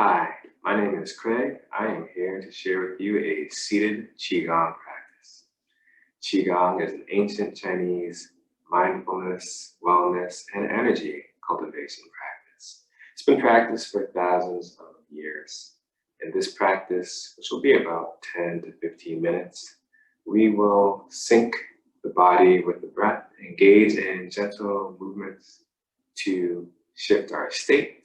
Hi, my name is Craig. I am here to share with you a seated Qigong practice. Qigong is an ancient Chinese mindfulness, wellness, and energy cultivation practice. It's been practiced for thousands of years. In this practice, which will be about 10 to 15 minutes, we will sync the body with the breath, engage in gentle movements to shift our state,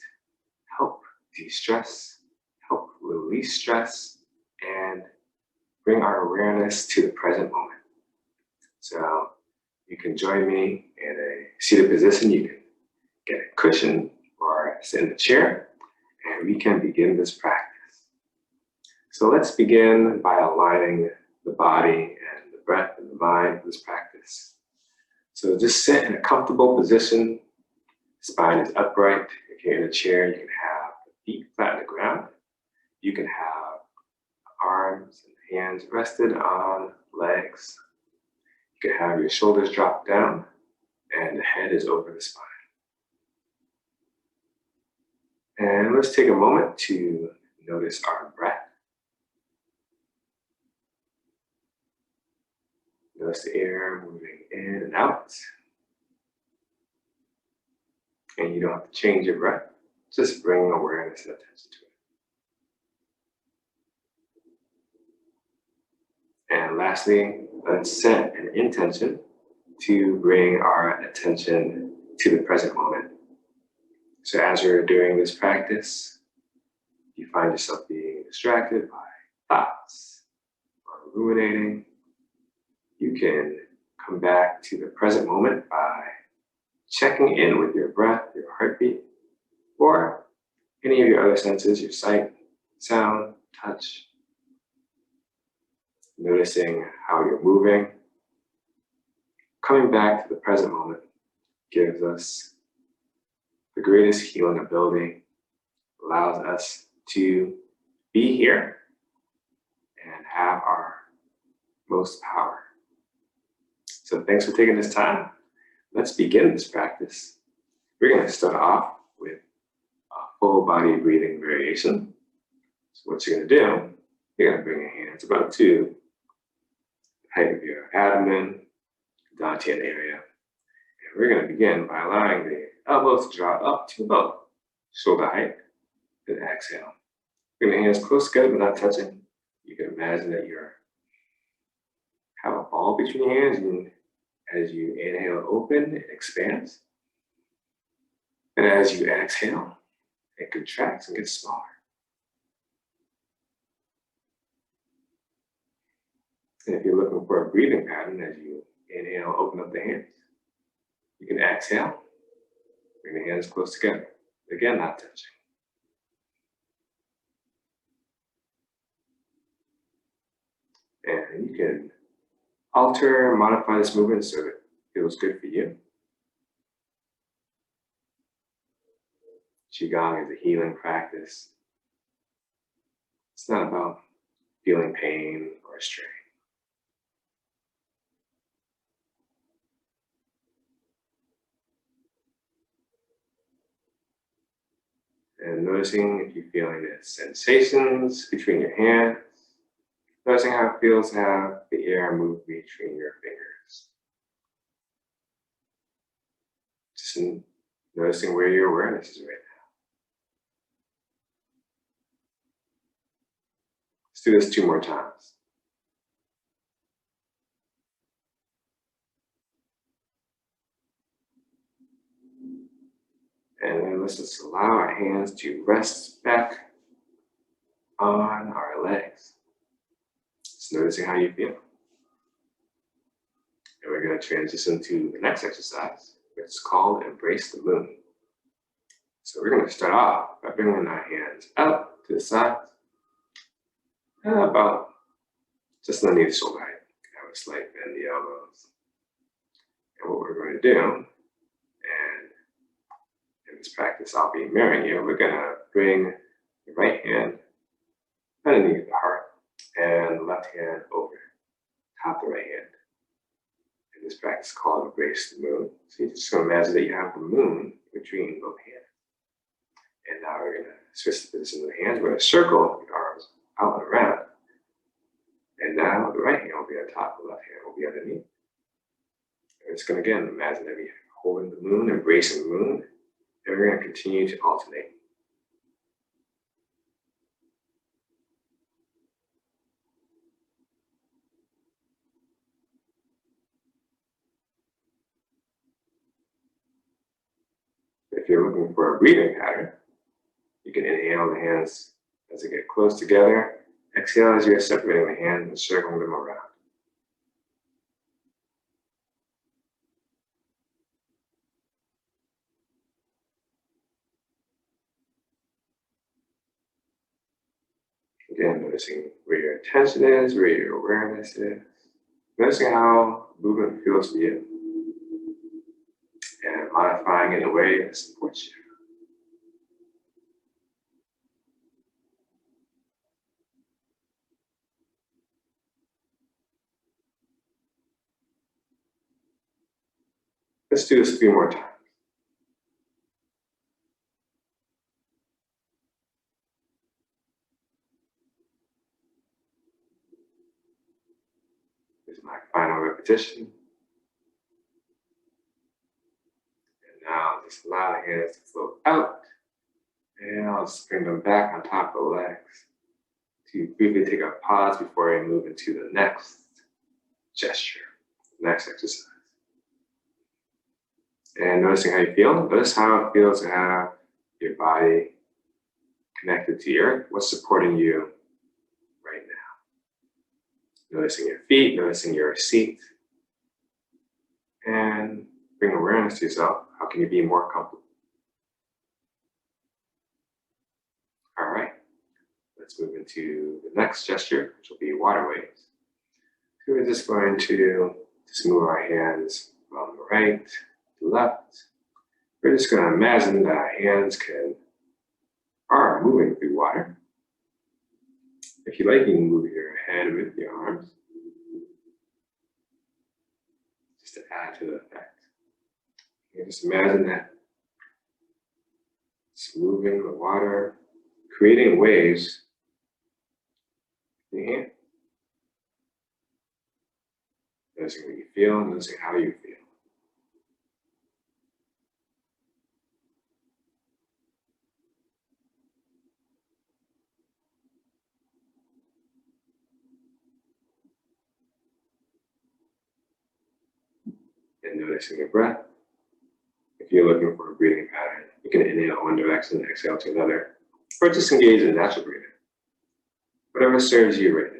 help de-stress, help release stress, and bring our awareness to the present moment. So you can join me in a seated position. You can get a cushion or sit in the chair, and we can begin this practice. So let's begin by aligning the body and the breath and the mind for this practice. So just sit in a comfortable position. Spine is upright. If you're in a chair, you can have the feet flat on the ground. You can have arms and hands rested on legs. You can have your shoulders drop down and the head is over the spine. And let's take a moment to notice our breath. Notice the air moving in and out. And you don't have to change your breath. Just bring awareness and attention to it. And lastly, let's set an intention to bring our attention to the present moment. So as you're doing this practice, you find yourself being distracted by thoughts or ruminating, you can come back to the present moment by checking in with your breath, your heartbeat, or any of your other senses, your sight, sound, touch. Noticing how you're moving. Coming back to the present moment gives us the greatest healing ability, allows us to be here and have our most power. So thanks for taking this time. Let's begin this practice. We're going to start off with a full body breathing variation. So what you're going to do, you're going to bring your hands about to the height of your abdomen, dantian area. And we're going to begin by allowing the elbows to draw up to about shoulder height. Then exhale. Bring the hands close together but not touching. You can imagine that you have a ball between your hands, and as you inhale, open, it expands. And as you exhale, it contracts and gets smaller. And if you're looking for a breathing pattern, as you inhale, open up the hands. You can exhale, bring the hands close together. Again, not touching. And you can alter, modify this movement so it feels good for you. Qigong is a healing practice. It's not about feeling pain or strain. And noticing if you're feeling the sensations between your hands. Noticing how it feels to have the air move between your fingers. Just noticing where your awareness is right now. Let's do this 2 more times. And then let's just allow our hands to rest back on our legs. Just noticing how you feel. And we're going to transition to the next exercise, which is called Embrace the Moon. So we're going to start off by bringing our hands up to the sides, about just underneath the shoulder height. Have a slight bend in the elbows. And what we're going to do, and in this practice I'll be mirroring you, we're going to bring the right hand underneath the heart and the left hand over top the right hand. And this practice is called Embrace the Moon. So you're just going to imagine that you have the moon between both hands. And now we're going to switch the position of the hands. We're going to circle the arms out and around. And now the right hand will be on top, the left hand will be underneath. And it's going to, again, imagine that we're holding the moon, embracing the moon, and we're going to continue to alternate. If you're looking for a breathing pattern, you can inhale the hands as they get close together. Exhale as you're separating the hands and circling them around. Again, noticing where your attention is, where your awareness is. Noticing how movement feels to you. And modifying it in a way that supports you. Let's do this a few more times. This is my final repetition. And now just allow the hands to float out. And I'll just bring them back on top of the legs. To briefly take a pause before I move into the next gesture, next exercise. And noticing how you feel. Notice how it feels to have your body connected to the earth. What's supporting you right now? Noticing your feet, noticing your seat. And bring awareness to yourself. How can you be more comfortable? All right. Let's move into the next gesture, which will be water waves. So we're just going to move our hands from the right to left. We're just going to imagine that our hands are moving through water. If you like, you can move your head with your arms, just to add to the effect. You just imagine that it's moving the water, creating waves in your hand. Noticing what you feel, noticing how you feel. And noticing your breath. If you're looking for a breathing pattern, you can inhale one direction, exhale to another, or just engage in natural breathing. Whatever serves you right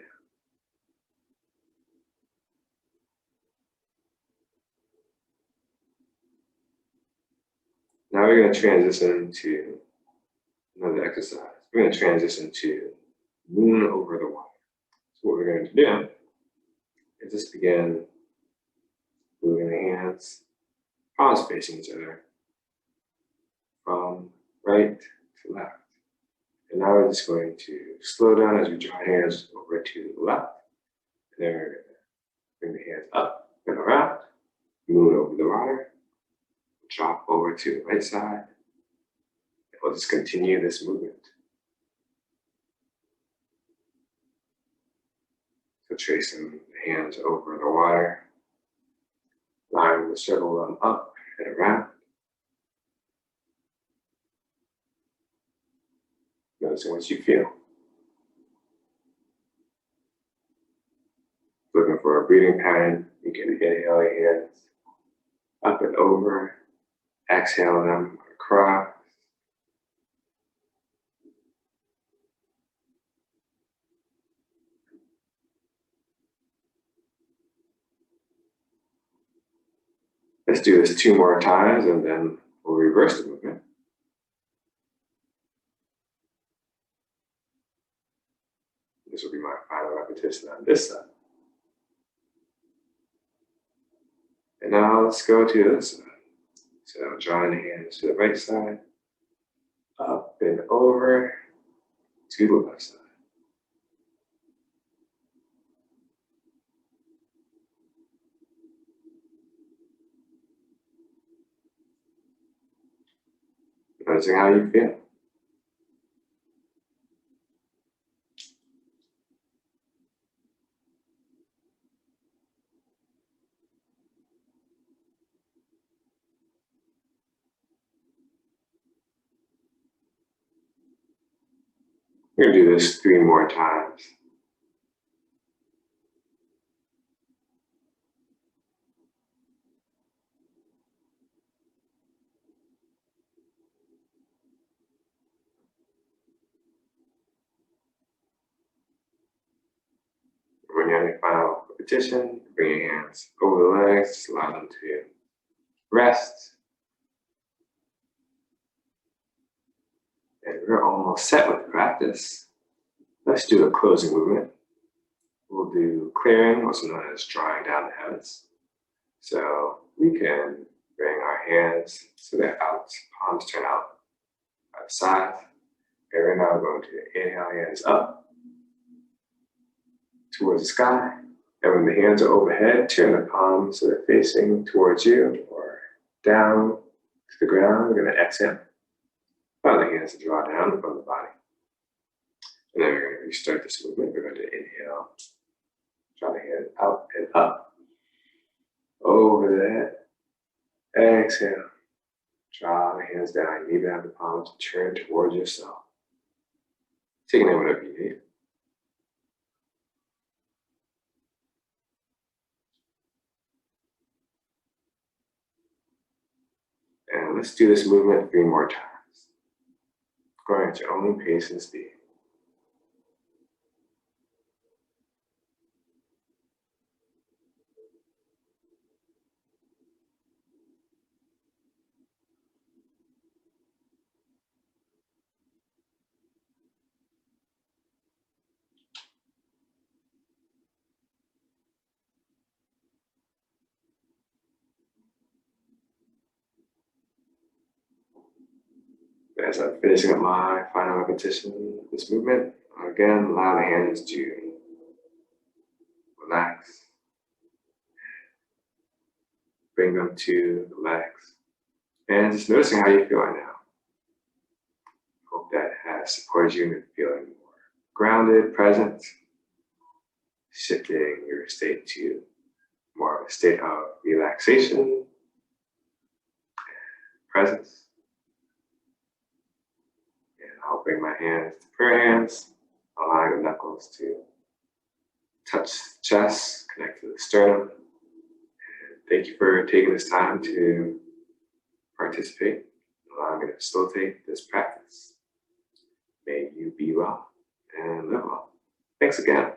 now. Now we're going to transition to another exercise. We're going to transition to moon over the water. So what we're going to do is just begin moving the hands, palms facing each other, from right to left. And now we're just going to slow down as we draw hands over to the left. And then we're going to bring the hands up and around, moon over the water, drop over to the right side. And we'll just continue this movement. So tracing the hands over the water, allowing the circle them up and around. Noticing what you feel. Looking for a breathing pattern, you can inhale your hands up and over, exhale them across. Let's do this 2 more times and then we'll reverse the movement. This will be my final repetition on this side. And now let's go to this side. So drawing the hands to the right side, up and over to the left side. Noticing how you feel. We're gonna do this 3 more times. When you're on your final repetition, bring your hands over the legs, just allow them to rest. And we're almost set with practice. Let's do a closing movement. We'll do clearing, also known as drawing down the heavens. So we can bring our hands so they're out, palms turn out the sides. And right now we're going to inhale, hands up towards the sky. And when the hands are overhead, turn the palms so they're facing towards you or down to the ground. We're going to exhale. Allow the hands to draw down from the body. And then we're going to restart this movement. We're going to inhale, draw the hands out and up. Over the head. Exhale. Draw the hands down. You need to have the palms turn towards yourself. Taking in whatever you need. And let's do this movement 3 more times. Going at your own pace and speed. As I'm finishing up my final repetition of this movement, again, allow the hands to relax. Bring them to the legs. And just noticing how you feel right now. Hope that has supported you in feeling more grounded, present, shifting your state to more of a state of relaxation, presence. And I'll bring my hands to prayer hands, allowing the knuckles to touch the chest, connect to the sternum. And thank you for taking this time to participate, allowing me to facilitate this practice. May you be well and live well. Thanks again.